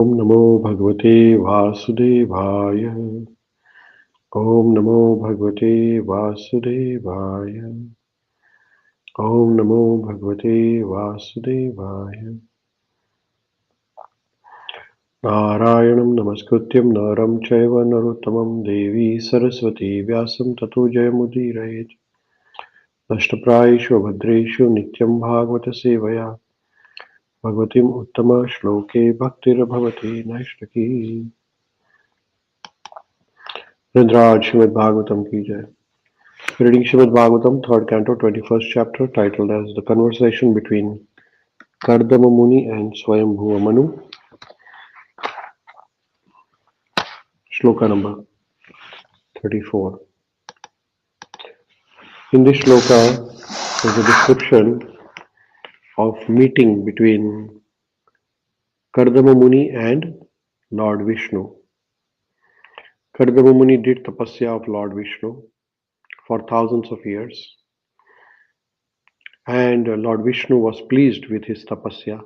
Om Namo Bhagavate Vasudevaya. Om Namo Bhagavate Vasudevaya. Om Namo Bhagavate Vasudevaya. Narayanam Namaskrutyam Naram Chaiva Narottamam Devi Saraswati Vyasam Tato Jayamudirayet. Nashtaprayeshu Bhadreshu Nityam Bhagavata Sevaya. Bhagavatim Uttama Shloke Bhaktir Bhavati Naishtaki. Rindraj Śrīmad-Bhāgavatam ki jai. Reading Śrīmad-Bhāgavatam, 3rd canto, 21st chapter, titled as The Conversation Between Kardama Muni and Swayambhuva Manu. Shloka number 34. In this shloka is a description of meeting between Kardama Muni and Lord Vishnu. Kardama Muni did tapasya of Lord Vishnu for thousands of years, and Lord Vishnu was pleased with his tapasya,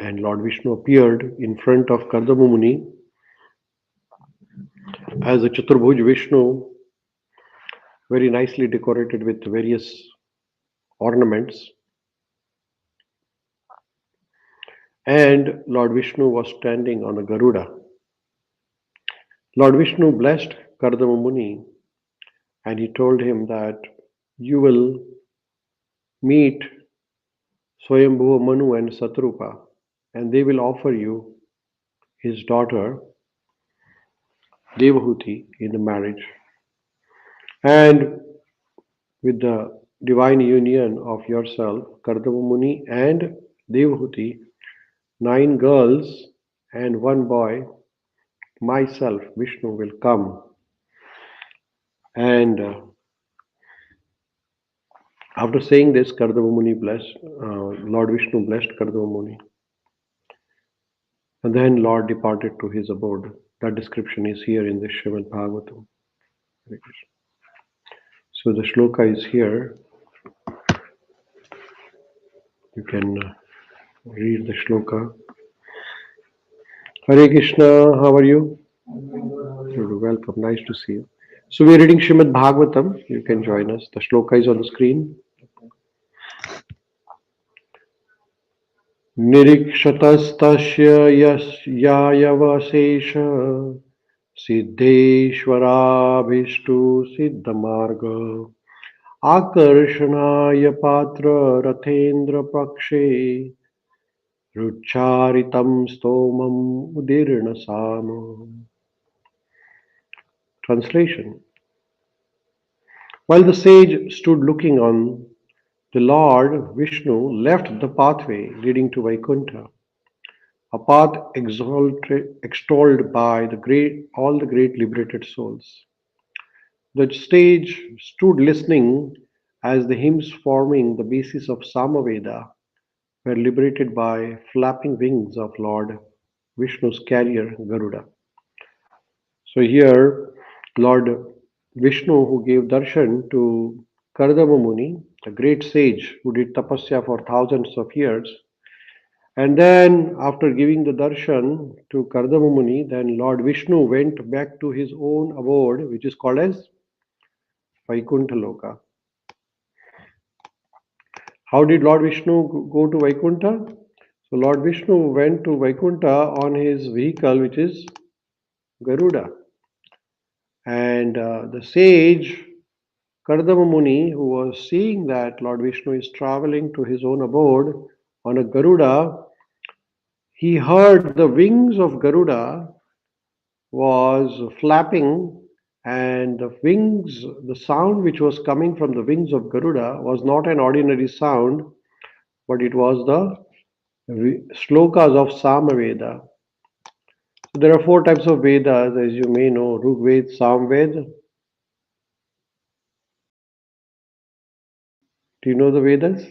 and Lord Vishnu appeared in front of Kardama Muni as a Chaturbhuj Vishnu, very nicely decorated with various ornaments, and Lord Vishnu was standing on a Garuda. Lord Vishnu blessed Kardama Muni, and he told him that you will meet Swayambhuva Manu and Satrupa, and they will offer you his daughter Devahuti in the marriage. And with the divine union of yourself, Kardama Muni and Devahuti, 9 girls and 1 boy, myself, Vishnu, will come. And after saying this, Kardama Muni blessed, Lord Vishnu blessed Kardama Muni. And then Lord departed to his abode. That description is here in the Śrīmad-Bhāgavatam. So the shloka is here. You can read the shloka. Hare Krishna, how are you? You're welcome, nice to see you. So we're reading Śrīmad-Bhāgavatam. You can join us. The shloka is on the screen. Nirikshatastasya yayavasesha siddheshwarabhishtu siddhamarga akarshanaaya patra rathendra pakshe rucharitam stomam udirna sama. Translation. While the sage stood looking on, the Lord Vishnu left the pathway leading to Vaikuntha, a path extolled by all the great liberated souls. The sage stood listening as the hymns forming the basis of Samaveda were liberated by flapping wings of Lord Vishnu's carrier Garuda. So here, Lord Vishnu, who gave darshan to Kardama Muni, a great sage who did tapasya for thousands of years, and then after giving the darshan to Kardama Muni, then Lord Vishnu went back to his own abode, which is called as Vaikuntha Loka. How did Lord Vishnu go to Vaikuntha? So Lord Vishnu went to Vaikuntha on his vehicle, which is Garuda. And the sage Kardama Muni, who was seeing that Lord Vishnu is traveling to his own abode on a Garuda, he heard the wings of Garuda was flapping, and the sound which was coming from the wings of Garuda was not an ordinary sound, but it was the shlokas of Samaveda. So there are 4 types of Vedas, as you may know: Rigveda, Samveda. Do you know the Vedas?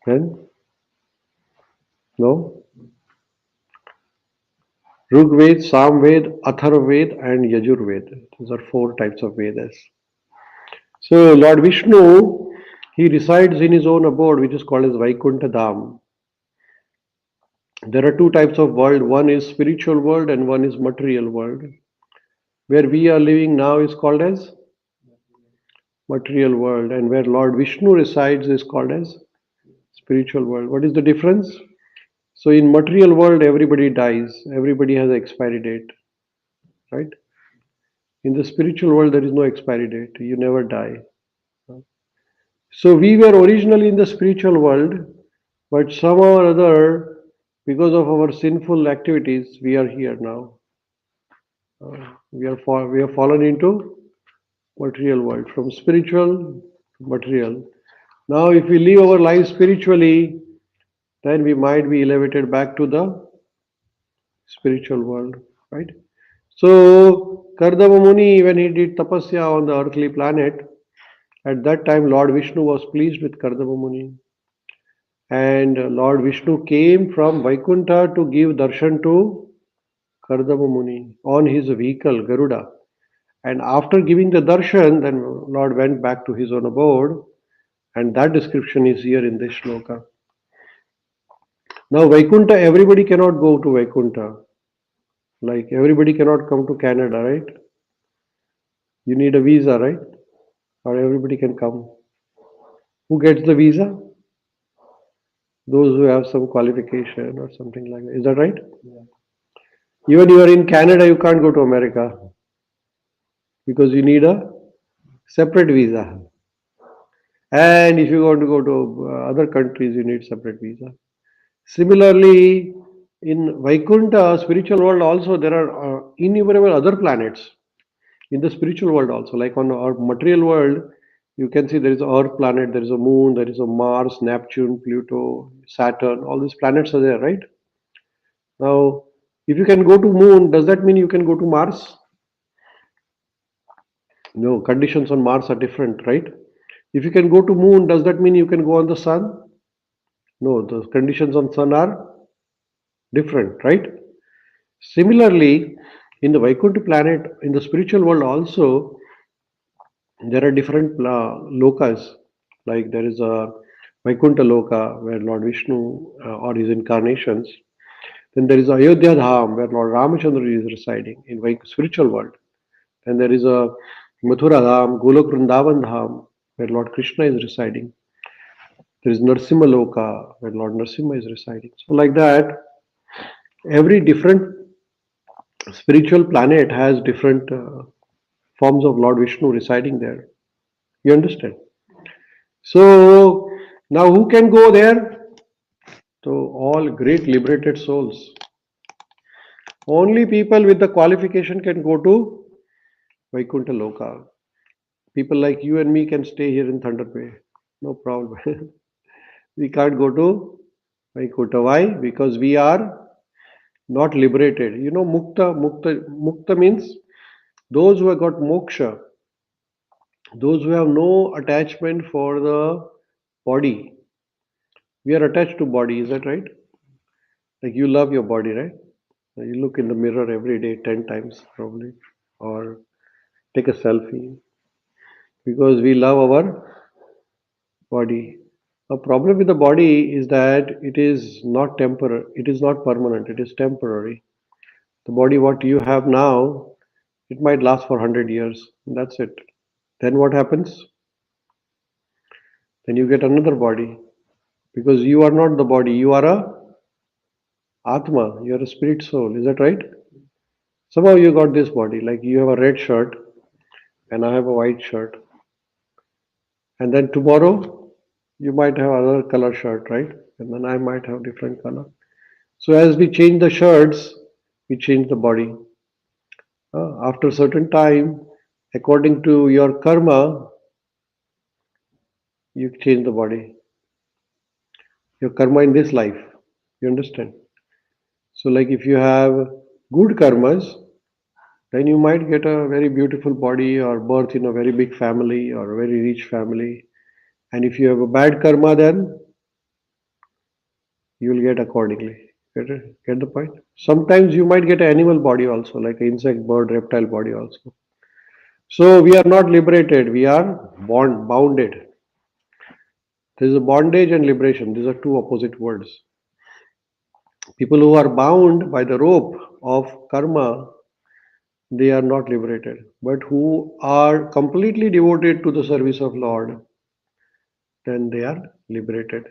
Then? No? Rigveda, Samveda, Atharvaveda, and Yajurveda. These are 4 types of Vedas. So Lord Vishnu He resides in his own abode, which is called as Vaikuntha Dham. There are two types of world. One is spiritual world and one is material world. Where we are living now is called as material world, and where Lord Vishnu resides is called as spiritual world. What is the difference? So in material world, everybody dies. Everybody has an expiry date, right? In the spiritual world, there is no expiry date. You never die. So we were originally in the spiritual world, but somehow or other, because of our sinful activities, we are here now. We have fallen into material world, from spiritual to material. Now, if we live our life spiritually, then we might be elevated back to the spiritual world, right? So, Kardama Muni, when he did tapasya on the earthly planet, at that time Lord Vishnu was pleased with Kardama Muni. And Lord Vishnu came from Vaikuntha to give darshan to Kardama Muni on his vehicle, Garuda. And after giving the darshan, then Lord went back to his own abode, and that description is here in this shloka. Now, Vaikuntha, everybody cannot go to Vaikuntha. Like everybody cannot come to Canada, right? You need a visa, right? Or everybody can come. Who gets the visa? Those who have some qualification or something like that. Is that right? Yeah. Even you are in Canada, you can't go to America because you need a separate visa. And if you want to go to other countries, you need separate visa. Similarly, in Vaikuntha, spiritual world also, there are innumerable other planets in the spiritual world also. Like on our material world, you can see there is a Earth planet, there is a Moon, there is a Mars, Neptune, Pluto, Saturn. All these planets are there, right? Now, if you can go to Moon, does that mean you can go to Mars? No, conditions on Mars are different, right? If you can go to Moon, does that mean you can go on the Sun? No, the conditions on Sun are different, right? Similarly, in the Vaikuntha planet, in the spiritual world also, there are different lokas. Like there is a Vaikuntha Loka where Lord Vishnu or his incarnations. Then there is Ayodhya Dham where Lord Ramachandra is residing in spiritual world. Then there is a Mathura Dham, Golok Vrindavan Dham where Lord Krishna is residing. There is Narsimha Loka where Lord Narsimha is residing. So like that, every different spiritual planet has different forms of Lord Vishnu residing there. You understand? So now who can go there? So all great liberated souls. Only people with the qualification can go to Vaikuntha Loka. People like you and me can stay here in Thunder Bay. No problem. We can't go to Vaikuntha. Why? Because we are not liberated. You know, mukta means those who have got moksha, those who have no attachment for the body. We are attached to body, is that right? Like you love your body, right? You look in the mirror every day 10 times probably, or take a selfie because we love our body. A problem with the body is that it is not temporary, it is not permanent, it is temporary. The body what you have now, it might last for 100 years. That's it. Then what happens? Then you get another body because you are not the body, you are a Atma, you are a spirit soul. Is that right? Somehow you got this body, like you have a red shirt and I have a white shirt. And then tomorrow you might have another color shirt, right? And then I might have different color. So as we change the shirts, we change the body. After a certain time, according to your karma, you change the body. Your karma in this life. You understand? So like if you have good karmas, then you might get a very beautiful body or birth in a very big family or a very rich family. And if you have a bad karma, then you will get accordingly. Get the point? Sometimes you might get an animal body also, like an insect, bird, reptile body also. So we are not liberated, we are bounded. There is a bondage and liberation. These are two opposite words. People who are bound by the rope of karma, they are not liberated. But who are completely devoted to the service of Lord, then they are liberated.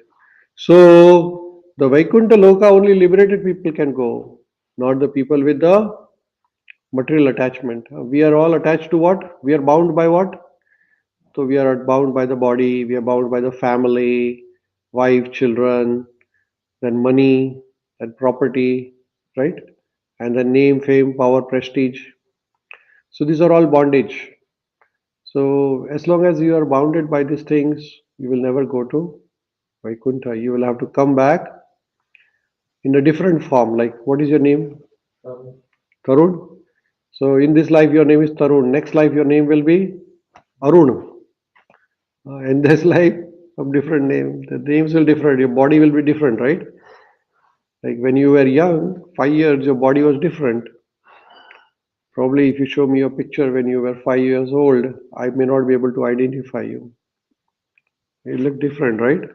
So the Vaikuntha Loka only liberated people can go, not the people with the material attachment. We are all attached to what? We are bound by what? So we are bound by the body, we are bound by the family, wife, children, then money, then property, right? And then name, fame, power, prestige. So these are all bondage. So as long as you are bounded by these things, you will never go to Vaikuntha. You will have to come back in a different form. Like, what is your name? Tarun. So in this life, your name is Tarun. Next life, your name will be Arun. In this life, some different name. The names will different. Your body will be different, right? Like when you were young, 5 years, your body was different. Probably if you show me a picture when you were 5 years old, I may not be able to identify you. You look different, right?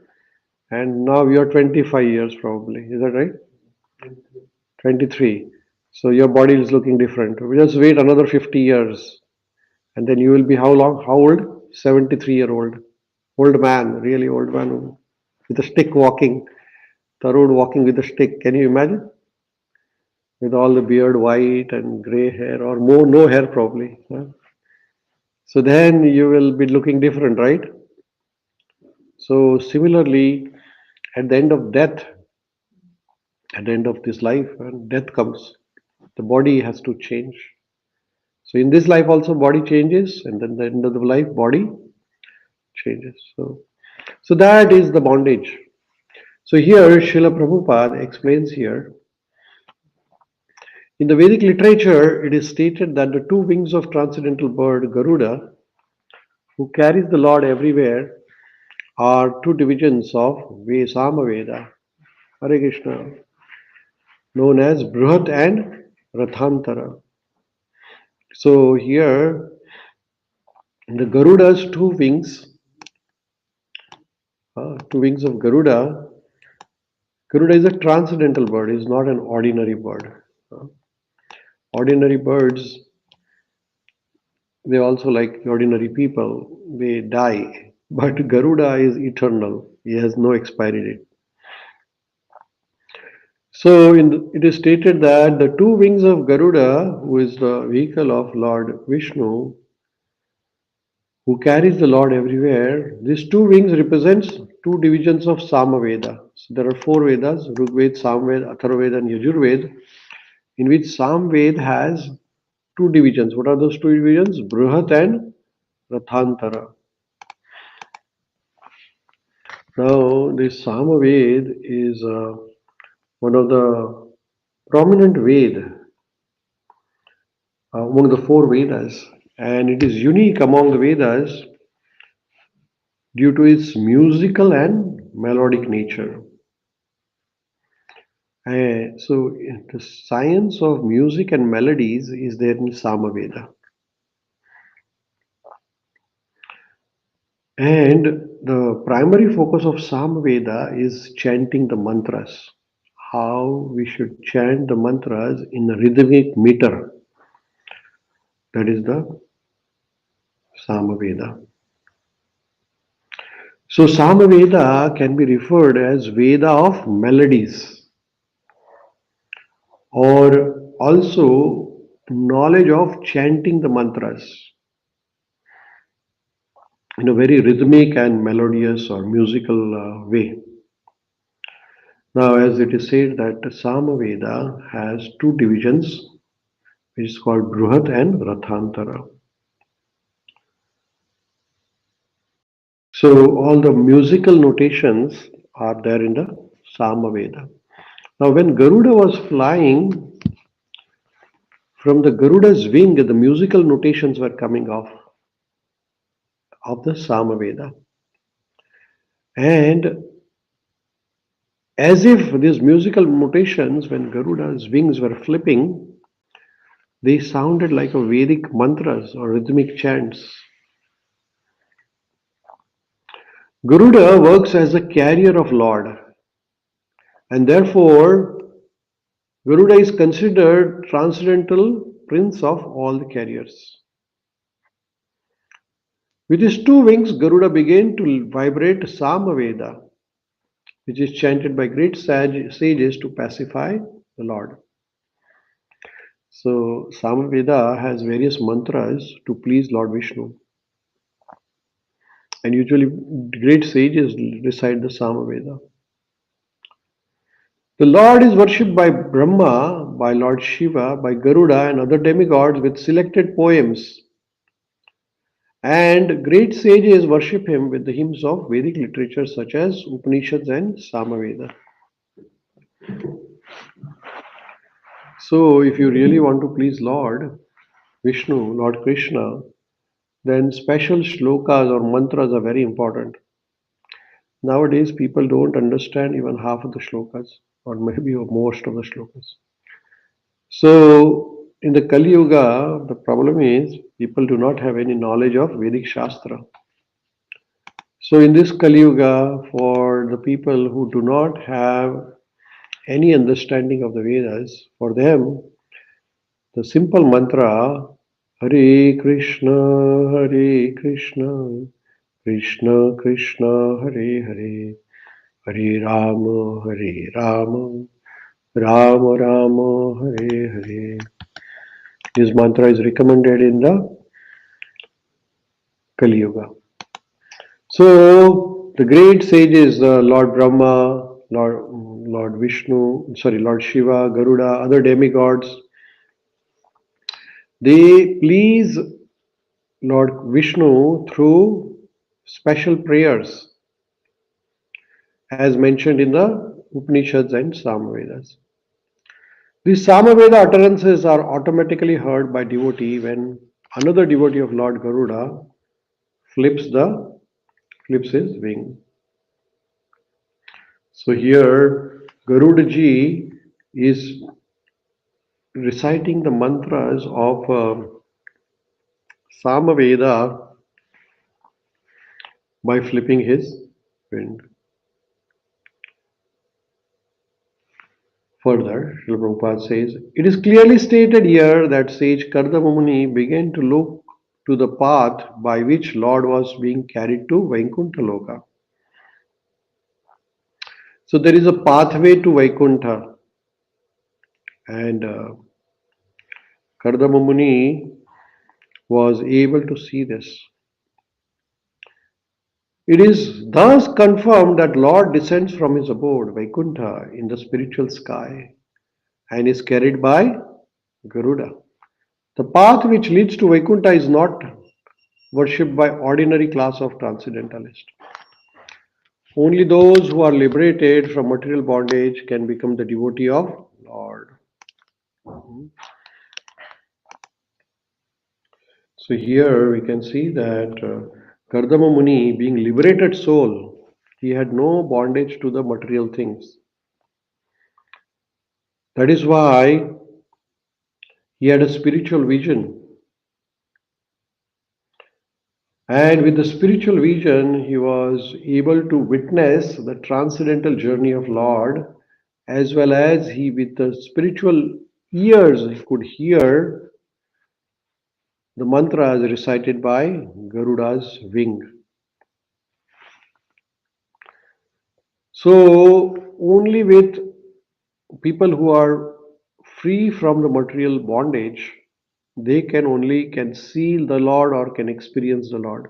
And now you're 25 years probably. Is that right? 23. So your body is looking different. We just wait another 50 years. And then you will be how long? How old? 73-year-old. Old man, really old man with a stick walking. Tarun walking with a stick. Can you imagine? With all the beard white and gray hair or more, no hair probably. Huh? So then you will be looking different, right? So similarly, at the end of death, at the end of this life, when death comes, the body has to change. So in this life also body changes, and then the end of the life body changes. So that is the bondage. So here Srila Prabhupada explains here. In the Vedic literature, it is stated that the two wings of transcendental bird Garuda, who carries the Lord everywhere, are two divisions of Samaveda, Hare Krishna, known as Bruhat and Rathantara. So here, the Garuda's two wings of Garuda. Garuda is a transcendental bird; is not an ordinary bird. Ordinary birds, they also like ordinary people. They die, but Garuda is eternal. He has no expiry date. So it is stated that the two wings of Garuda, who is the vehicle of Lord Vishnu, who carries the Lord everywhere, these two wings represents two divisions of Samaveda. So there are four Vedas, Rigveda, Samveda, Atharvaveda and Yajurveda, in which Samveda has two divisions. What are those two divisions? Bruhat and Rathantara. Now, this Samaveda is one of the prominent Veda among the four Vedas, and it is unique among the Vedas due to its musical and melodic nature. So, the science of music and melodies is there in Samaveda. And the primary focus of Samaveda is chanting the mantras. How we should chant the mantras in a rhythmic meter. That is the Samaveda. So Samaveda can be referred as Veda of melodies or also knowledge of chanting the mantras in a very rhythmic and melodious or musical way. Now, as it is said that Samaveda has two divisions, which is called Bruhat and Rathantara. So all the musical notations are there in the Samaveda. Now, when Garuda was flying, from the Garuda's wing, the musical notations were coming off of the Samaveda. And as if these musical notations, when Garuda's wings were flipping, they sounded like a Vedic mantras or rhythmic chants. Garuda works as a carrier of Lord, and therefore Garuda is considered transcendental prince of all the carriers. With his two wings, Garuda began to vibrate Samaveda, which is chanted by great sages to pacify the Lord. So, Samaveda has various mantras to please Lord Vishnu. And usually, great sages recite the Samaveda. The Lord is worshipped by Brahma, by Lord Shiva, by Garuda, and other demigods with selected poems. And great sages worship him with the hymns of Vedic literature such as Upanishads and Samaveda. So, if you really want to please Lord Vishnu, Lord Krishna, then special shlokas or mantras are very important. Nowadays, people don't understand even half of the shlokas, or maybe most of the shlokas. So, in the Kali Yuga, the problem is people do not have any knowledge of Vedic Shastra. So, in this Kali Yuga, for the people who do not have any understanding of the Vedas, for them, the simple mantra Hare Krishna, Krishna Krishna, Hare Hare, Hare Rama, Hare Rama, Rama Rama, Hare Hare. This mantra is recommended in the Kali Yuga. So the great sages, Lord Brahma, Lord Vishnu, Lord Shiva, Garuda, other demigods, they please Lord Vishnu through special prayers, as mentioned in the Upanishads and Samavedas. These Samaveda utterances are automatically heard by devotee when another devotee of Lord Garuda flips his wing. So here Garudaji is reciting the mantras of Samaveda by flipping his wing. Further, Srila Prabhupada says, it is clearly stated here that sage Kardama Muni began to look to the path by which Lord was being carried to Vaikuntha Loka. So there is a pathway to Vaikuntha, and Kardama Muni was able to see this. It is thus confirmed that Lord descends from his abode, Vaikuntha, in the spiritual sky and is carried by Garuda. The path which leads to Vaikuntha is not worshipped by ordinary class of transcendentalists. Only those who are liberated from material bondage can become the devotee of Lord. So here we can see that Kardama Muni, being liberated soul, he had no bondage to the material things. That is why he had a spiritual vision. And with the spiritual vision, he was able to witness the transcendental journey of Lord, as well as he, with the spiritual ears, he could hear the mantras recited by Garuda's wing. So, only with people who are free from the material bondage, they can see the Lord or can experience the Lord.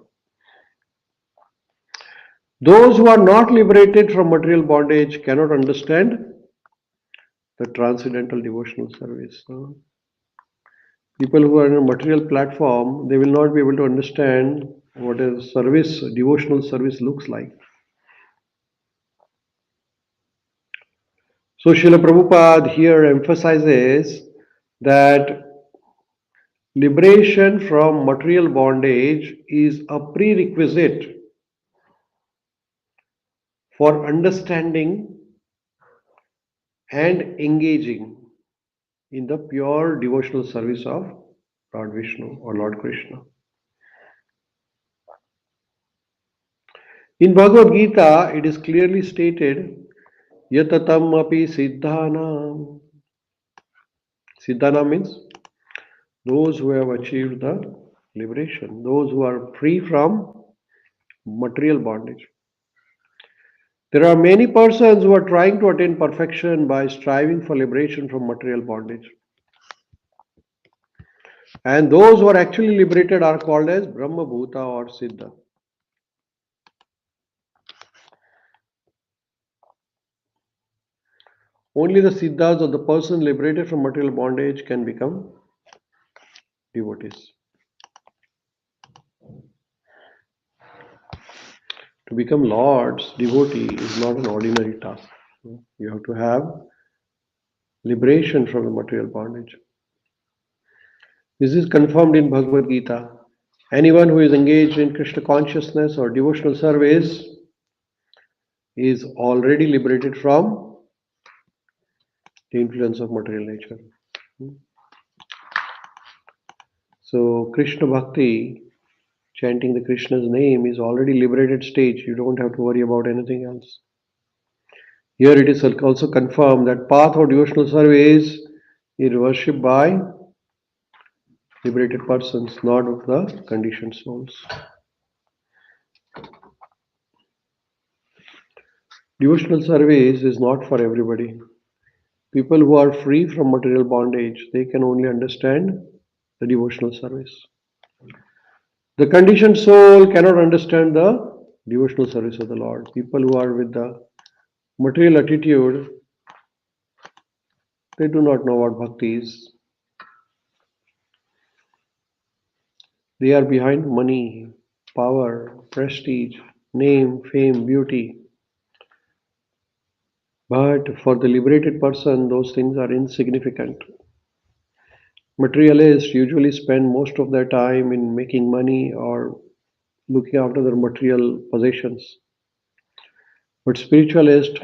Those who are not liberated from material bondage cannot understand the transcendental devotional service. People who are on a material platform, they will not be able to understand what a service, devotional service looks like. So Srila Prabhupada here emphasizes that liberation from material bondage is a prerequisite for understanding and engaging in the pure devotional service of Lord Vishnu or Lord Krishna. In Bhagavad Gita, it is clearly stated, Yatatam api siddhanam. Siddhana means those who have achieved the liberation, those who are free from material bondage. There are many persons who are trying to attain perfection by striving for liberation from material bondage. And those who are actually liberated are called as Brahma Bhuta or Siddha. Only the Siddhas or the person liberated from material bondage can become devotees. To become Lord's devotee is not an ordinary task. You have to have liberation from the material bondage. This is confirmed in Bhagavad Gita. Anyone who is engaged in Krishna consciousness or devotional service is already liberated from the influence of material nature. So Krishna Bhakti, chanting the Krishna's name, is already liberated stage. You don't have to worry about anything else. Here it is also confirmed that path of devotional service is worshipped by liberated persons, not of the conditioned souls. Devotional service is not for everybody. People who are free from material bondage, they can only understand the devotional service. The conditioned soul cannot understand the devotional service of the Lord. People who are with the material attitude, they do not know what bhakti is. They are behind money, power, prestige, name, fame, beauty. But for the liberated person, those things are insignificant. Materialists usually spend most of their time in making money or looking after their material possessions. But spiritualists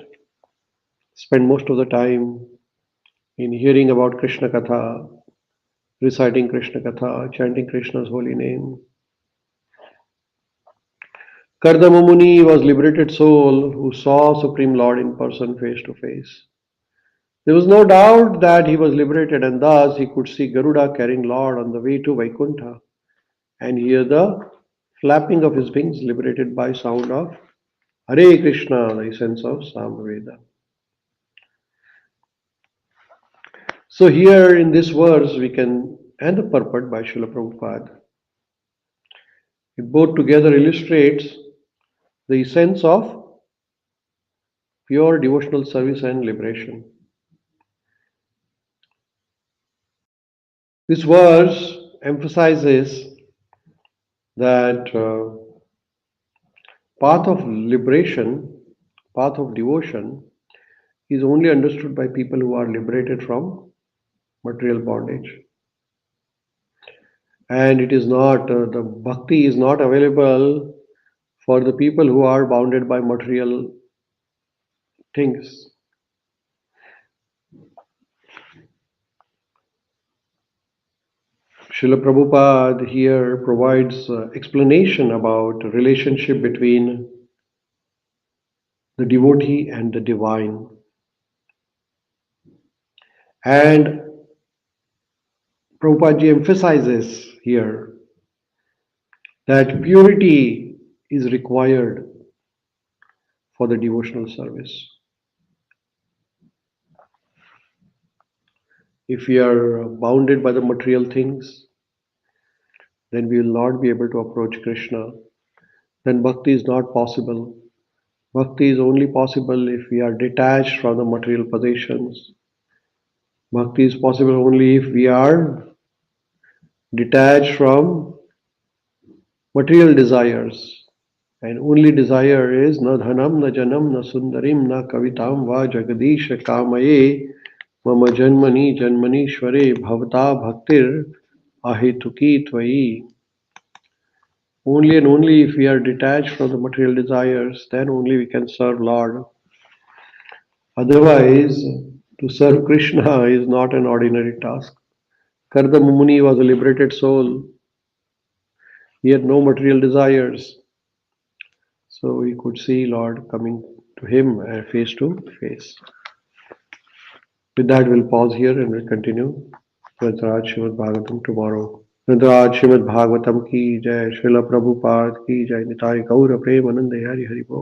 spend most of the time in hearing about Krishna Katha, reciting Krishna Katha, chanting Krishna's holy name. Kardama Muni was liberated soul who saw Supreme Lord in person face to face. There was no doubt that he was liberated, and thus he could see Garuda carrying Lord on the way to Vaikuntha and hear the flapping of his wings liberated by sound of Hare Krishna, the essence of Samaveda. So here in this verse we can, and the purport by Srila Prabhupada, it both together illustrates the essence of pure devotional service and liberation. This verse emphasizes that path of liberation, path of devotion is only understood by people who are liberated from material bondage. And it is not, the bhakti is not available for the people who are bounded by material things. Srila Prabhupada here provides explanation about relationship between the devotee and the divine. And Prabhupada ji emphasizes here that purity is required for the devotional service. If we are bounded by the material things, then we will not be able to approach Krishna. Then bhakti is not possible. Bhakti is only possible if we are detached from the material possessions. Bhakti is possible only if we are detached from material desires. And only desire is na dhanam, na janam, na sundarim, na kavitam va jagadisha kamaye mama janmani janmanishware bhavata bhaktir ahetuki tvayi. Only and only if we are detached from the material desires, then only we can serve Lord. Otherwise, to serve Krishna is not an ordinary task. Kardama Muni was a liberated soul. He had no material desires. so he could see Lord coming to him face to face. With that, we'll pause here and we'll continue with Śrīmad-Bhāgavatam tomorrow. Raj Śrīmad-Bhāgavatam ki jai, Srila Prabhupada ki jai, Nitai Gaura Premanande Hari Hari Bol.